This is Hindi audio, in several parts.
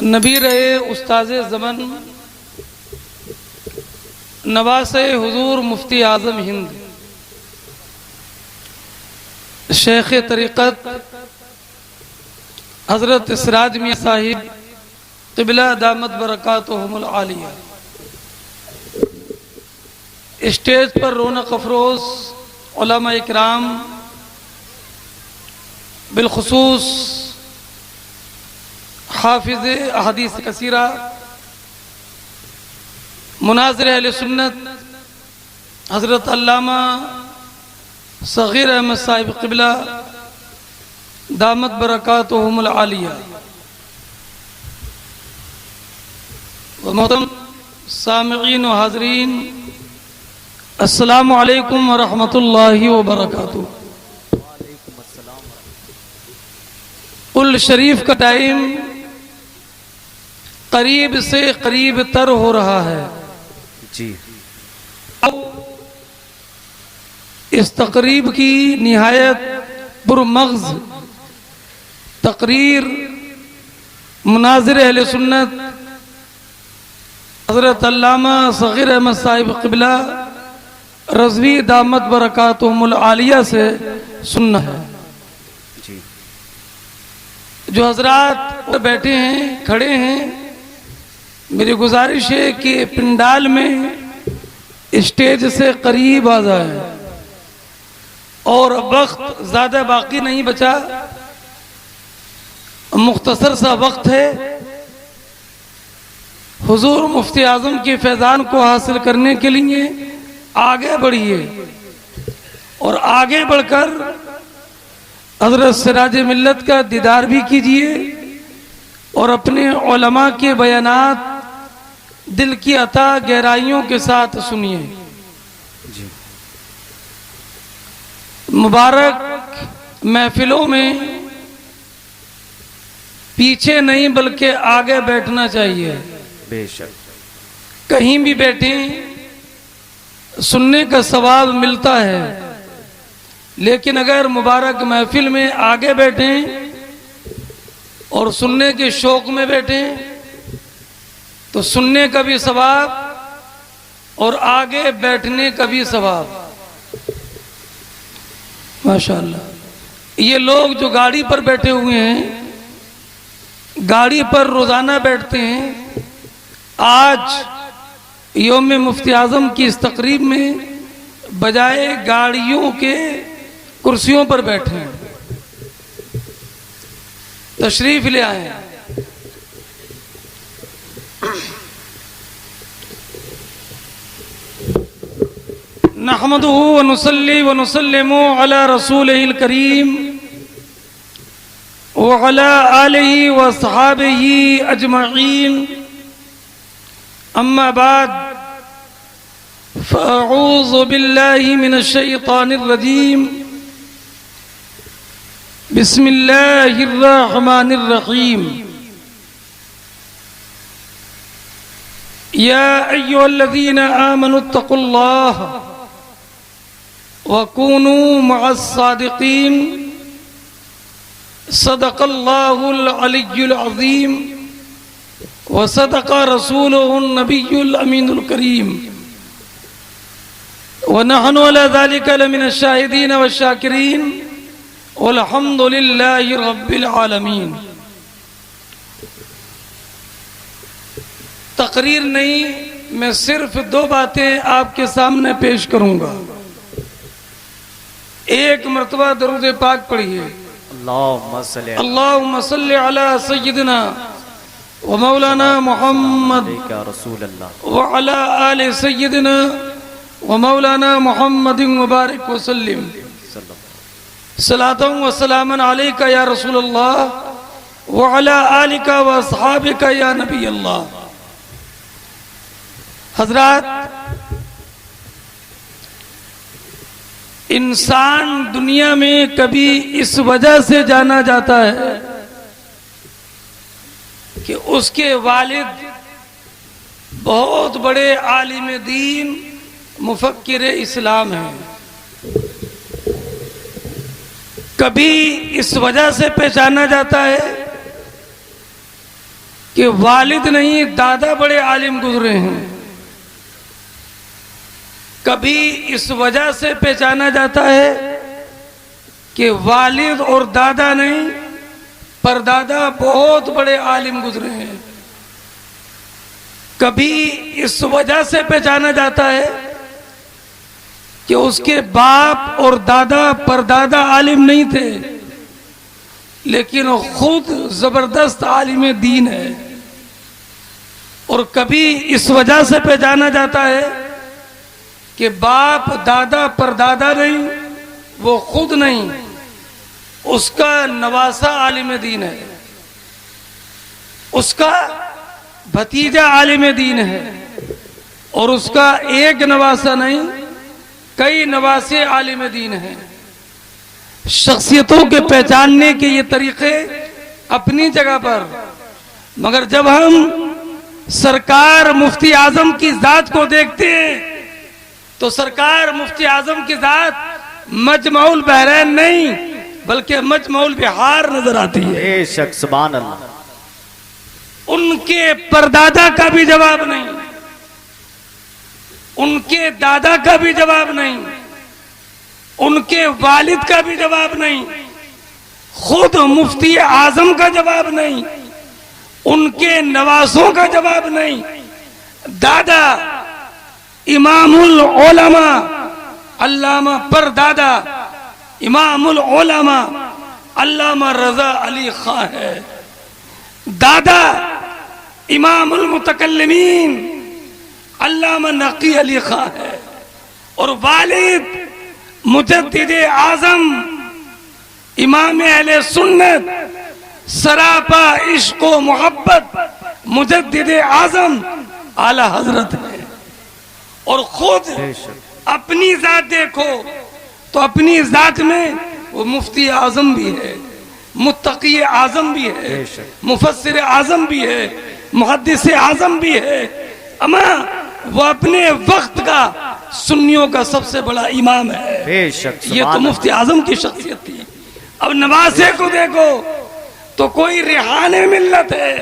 नबी रहे उस्ताज़े ज़मन नवासे हुजूर मुफ्ती आज़म हिंद शेख तरीक़त हज़रत इसराज मियां साहिब क़िबला दामत बरकातुहुमुल आलिया स्टेज पर रौनक अफरोज़ उलमा इकराम बिलखुसूस हाफिज़ अहदीस कसीरा मुनाज़िर अहले सुन्नत हज़रत अल्लामा सग़ीर अहमद साहिब क़िबला दामत बरकातुहुमुल आलिया व मोहतरम सामिईन व हाज़रीन अस्सलामु अलैकुम व रहमतुल्लाहि व बरकातुहू। कुल शरीफ का टाइम करीब से करीब तर हो रहा है जी। अब इस तकरीब की निहायत पुरमग़ज़ तकरीर मुनाज़िर अहले सुन्नत हज़रत अल्लामा सग़ीर अहमद साहिब क़िबला रज़वी दामत बरकातुहुमुल आलिया से सुनना है। जो हजरात बैठे हैं खड़े हैं, मेरी गुजारिश है कि पिंडाल में स्टेज से करीब आ जाए और वक्त ज़्यादा बाकी नहीं बचा, मुख्तसर सा वक्त है। हुजूर मुफ्ती आज़म के फैज़ान को हासिल करने के लिए आगे बढ़िए और आगे बढ़कर हज़रत सिराज मिल्लत का दीदार भी कीजिए और अपने उलमा के बयानात दिल की अता गहराइयों के साथ सुनिए। मुबारक महफिलों में पीछे नहीं बल्कि आगे बैठना चाहिए। बेशक कहीं भी बैठे सुनने का सवाब मिलता है, लेकिन अगर मुबारक महफिल में आगे बैठें और सुनने के शौक में बैठें तो सुनने का भी सवाब और आगे बैठने का भी सवाब। माशाअल्लाह। ये लोग जो गाड़ी पर बैठे हुए हैं, गाड़ी पर रोजाना बैठते हैं, आज यौम मुफ्ती आज़म की इस तकरीब में बजाय गाड़ियों के कुर्सियों पर बैठे हैं, तशरीफ ले आए हैं। नहमदुहु व नुसल्ली व नुसल्लिमु अला रसूलिहिल करीम व अला आलिहि व सहाबिही अजमईन, अम्मा बाद फ़अऊज़ु बिल्लाहि मिनश शैतानिर रजीम, बिस्मिल्लाहिर रहमानिर रहीम। या अय्युहल्लज़ीना आमनुत्तक़ुल्लाह व कूनू मअस्सादिक़ीन, सदक़ल्लाहुल अलिय्युल अज़ीम व सदक़ रसूलुहुन नबियुल अमीनुल करीम व नहनु अला ज़ालिका लमिनश शाहिदीन व शाकिरीन वल्हम्दुलिल्लाहि रब्बिल आलमीन। तकरीर नहीं, मैं सिर्फ दो बातें आपके सामने पेश करूंगा। एक मरतबा दरूद पाक पढ़िए, अल्लाहुम्मा सल्लि अला सय्यिदिना व मौलाना मुहम्मद व अला आलि सय्यिदिना व मौलाना मुहम्मदिन मुबारक व सल्लिम। सलातुन व सलामन अलैका या रसूलल्लाह व अला आलिका व अस्हाबिका या नबी अल्लाह। हजरात, इंसान दुनिया में कभी इस वजह से जाना जाता है कि उसके वालिद बहुत बड़े आलिम दीन मुफक्किर इस्लाम हैं। कभी इस वजह से पहचाना जाता है कि वालिद नहीं दादा बड़े आलिम गुजरे हैं। कभी इस वजह से पहचाना जाता है कि वालिद और दादा नहीं परदादा बहुत बड़े आलिम गुजरे हैं। कभी इस वजह से पहचाना जाता है कि उसके बाप और दादा परदादा आलिम नहीं थे, लेकिन वो खुद जबरदस्त आलिम दीन है। और कभी इस वजह से पहचाना जाता है कि बाप दादा परदादा नहीं, वो खुद नहीं, उसका नवासा आलिम दीन है, उसका भतीजा आलिम दीन है, और उसका एक नवासा नहीं कई नवासे आलिम दीन हैं। शख्सियतों के पहचानने के ये तरीके अपनी जगह पर, मगर जब हम सरकार मुफ्ती आजम की जात को देखते हैं तो सरकार मुफ्ती आजम की जात मजमऊल बहरैन नहीं बल्कि मजमऊल बिहार नजर आती है। बेशक सुभान अल्लाह। उनके परदादा का भी जवाब नहीं, उनके दादा का भी जवाब नहीं, उनके वालिद का भी जवाब नहीं, खुद मुफ्ती आजम का जवाब नहीं, उनके नवासों का जवाब नहीं। दादा इमामुल उलमा अल्लामा परदादा इमामुल उलमा अल्लामा रजा अली खां है। दादा इमामुल मुतकल्लिमीन अल्लामा नकी अली खां है। और वालिद मुजद्दिद आजम इमाम अहले सुन्नत सरापा इश्क व मोहब्बत मुजद्दिद आजम आला हजरत है। और खुद अपनी जात देखो तो अपनी जात में वो मुफ्ती आजम भी है, मुत्तकी आजम भी है, मुफस्सिर आजम भी है, मुहद्दिस आजम भी है। अमा वो अपने वक्त का सुन्नियों का सबसे बड़ा इमाम है। ये तो मुफ्ती आजम की शख्सियत थी। अब नवासे को देखो तो कोई रिहाने मिल्लत है,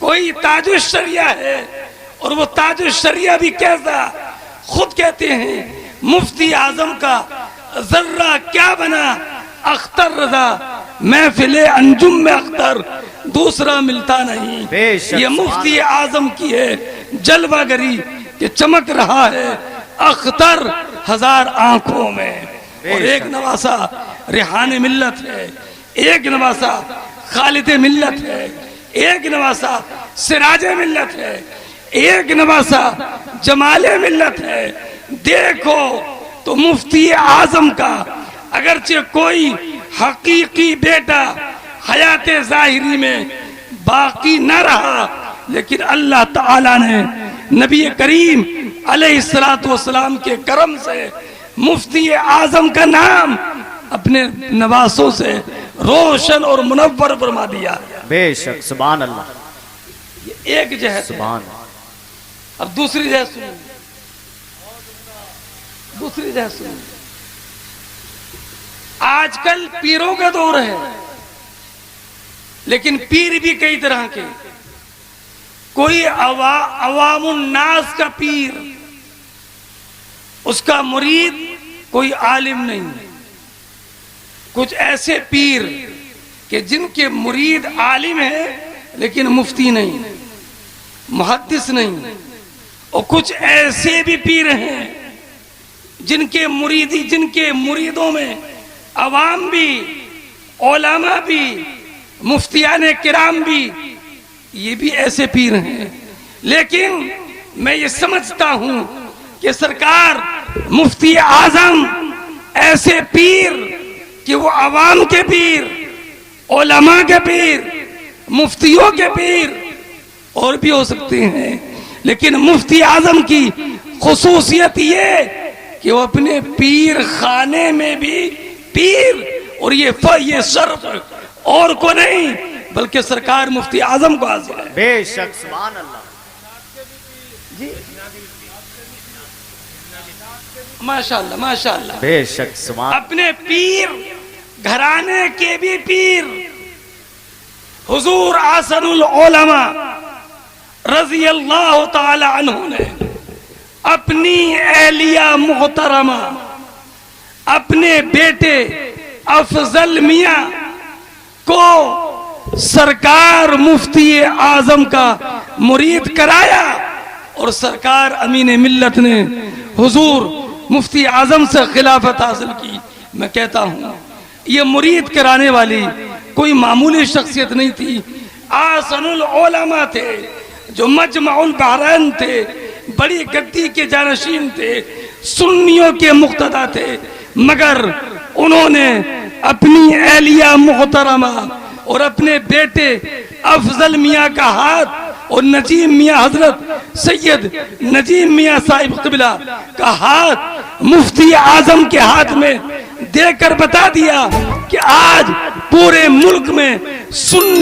कोई ताजुल शरिया है, और वो ताजुल शरिया भी कैसा, खुद कहते हैं मुफ्ती आजम का जर्रा क्या बना अख्तर रजा महफिले अंजुम में अख्तर दूसरा मिलता नहीं। ये मुफ्ती आजम की है जलवागरी के चमक रहा है अख्तर हजार आंखों में। और एक नवासा रिहान मिल्लत है, एक नवासा खालिद मिल्लत है, एक नवासा सिराज मिल्लत है, एक नवासा जमाले मिल्लत है। देखो तो मुफ्ती आजम का अगरचे कोई हकीकी बेटा हयात जाहिरी में बाकी न रहा, लेकिन अल्लाह ताला ने नबी करीम अलैहिस्सलातु वस्सलाम के करम से मुफ्ती आजम का नाम अपने नवासों से रोशन और मुनव्वर फरमा दिया। बेशक सुभान अल्लाह। ये एक जहत सुभान। अब दूसरी जहत सुनो, दूसरी जहत सुनो। आजकल पीरों का दौर है, लेकिन पीर भी कई तरह के। कोई अवामुन नास का पीर, उसका मुरीद कोई आलिम नहीं। कुछ ऐसे पीर कि जिनके मुरीद आलिम है लेकिन मुफ्ती नहीं, मुहद्दिस नहीं। और कुछ ऐसे भी पीर हैं जिनके मुरीदों में अवाम भी, उलमा भी, मुफ्तियाने किराम भी, ये भी ऐसे पीर हैं। लेकिन मैं ये समझता हूं कि सरकार मुफ्ती आजम ऐसे पीर कि वो अवाम के पीर, उलमा के पीर, मुफ्तियों के पीर और भी हो सकते हैं, लेकिन मुफ्ती आजम की खुसूसियत ये कि वो अपने पीर खाने में भी पीर, और ये शर्फ और को नहीं बल्कि सरकार मुफ्ती आजम को हासिल है। बेशक सुभान अल्लाह जी, माशाअल्लाह माशाअल्लाह। बेशक सुभान। अपने पीर घराने के भी पीर, हुजूर आसनुल उलमा रज़ी अल्लाह ताला अन्हु ने अपनी एहलिया मोहतरमा अपने बेटे अफजल मियां को सरकार मुफ्ती आजम का मुरीद कराया और सरकार अमीन मिल्लत ने हुजूर मुफ्ती आजम से खिलाफत हासिल की। मैं कहता हूँ ये मुरीद कराने वाली कोई मामूली शख्सियत नहीं थी। आसनुल उलमा थे जो मजमाउल बहरैन थे, बड़ी गद्दी के जानशीन थे, सुन्नियों के मुक्तदा थे, मगर उन्होंने अपनी एहलिया मोहतरमा और अपने बेटे अफजल मियाँ का हाथ और नजीम मियाँ हजरत सैयद नजीम मियाँ साहिब क़िबला का हाथ मुफ्ती आजम के हाथ में देकर बता दिया कि आज पूरे मुल्क में सुन्नी